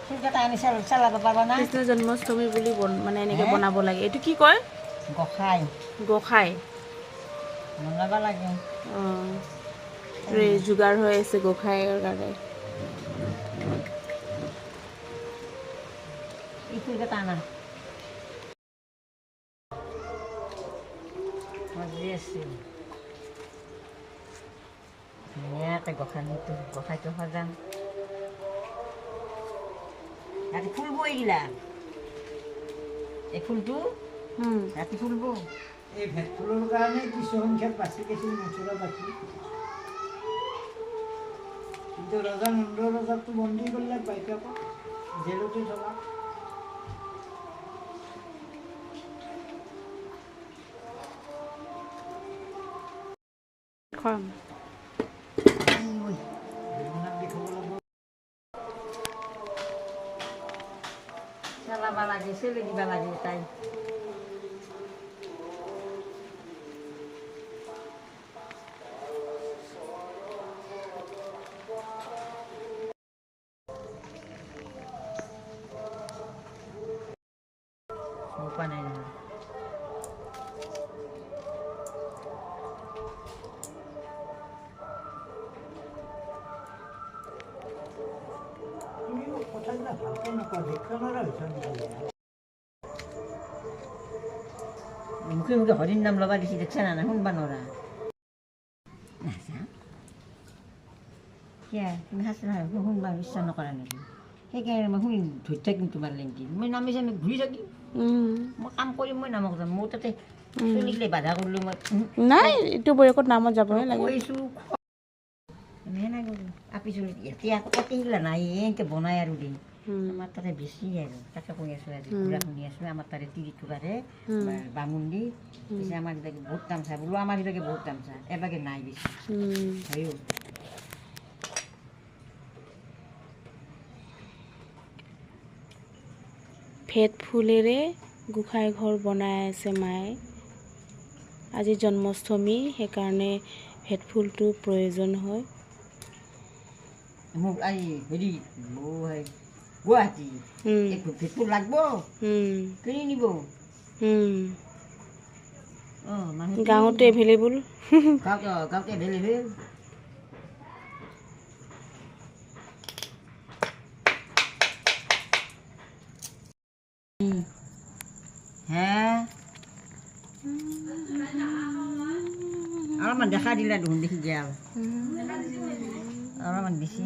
ফুলকেইটা আনি চলাব পাৰবা না কৃষ্ণ জন্মাষ্টমী বুলি মানে এনেকৈ বনাব লাগে এইটো কি কয় গোসাঁই গোসাঁই বনাব লাগে অঁ যোগাৰ হৈ আছে গোসাঁইৰ কাৰণে এই ফুলকেইটা আনা মজি আছে ধুনীয়াকৈ গোসাঁইটো সজাম ৰাতি ফুলব এইগিলা এই ফুলটো ৰাতি ফুলব এই ভেট ফুলৰ কাৰণে কিছু সংখ্যাত বাচি গৈছিল মচুৰা বাচি কিন্তু ৰজা নন্দ ৰজাকটো বন্দী কৰিলে বাইকক জেলতে থলা খাম চলাব লাগে চেলে দিব লাগে তাই সোপা নাই নহয় কথাবিলাক ভালকৈ নকওঁ দেখুৱাব হৈছে মুখে মুখে হৰিৰ নাম ল'বা দিছি দেখছা না শুনবা নৰা কিয়া তুমি সাঁচি নহয় শুনবা ইচ্ছা নকৰা নেকি সেইকাৰণে মই শুনি ধৰি থাকিম তোমাৰ লেংকি মই নামি চামি ঘূৰি থাকিম মই কাম কৰিম মই নামক যাম মোৰ তাতে চলিলে বাধা কৰিলোঁ মই নাই এইটো বয়সত নামত যাবহে লাগে কৈছোঁ সেনে কৰোঁ আপি চলি এতিয়া সেইগিলা নাই এনেকৈ বনাই আৰু দিম আমাৰ তাতে বেছি আৰু তাকে কৈ আছোঁ আজি পুৰা শুনি আছোঁ আমাৰ তাতে 30 টকাৰে বামুণ দি পিছে আমাৰ কিবাকে বহুত দাম চাই বোলো আমাৰ কিবাকে বহুত দাম চাই এবাকে নাই বেছি হয়ো ভেট ফুলেৰে গোসাঁই ঘৰ বনাই আছে মায়ে আজি জন্মাষ্টমী সেইকাৰণে ভেট ফুলটো প্ৰয়োজন হয় মোক এই হেৰি গুৱাহাটী ভেটফুল লাগব কিনি নিব গাঁৱতে এভেইলেবল গাঁৱতে এভেইলেবল হে অলপমান দেখা দিলা দেখোন দেখি দিয়া অলপমান বেছি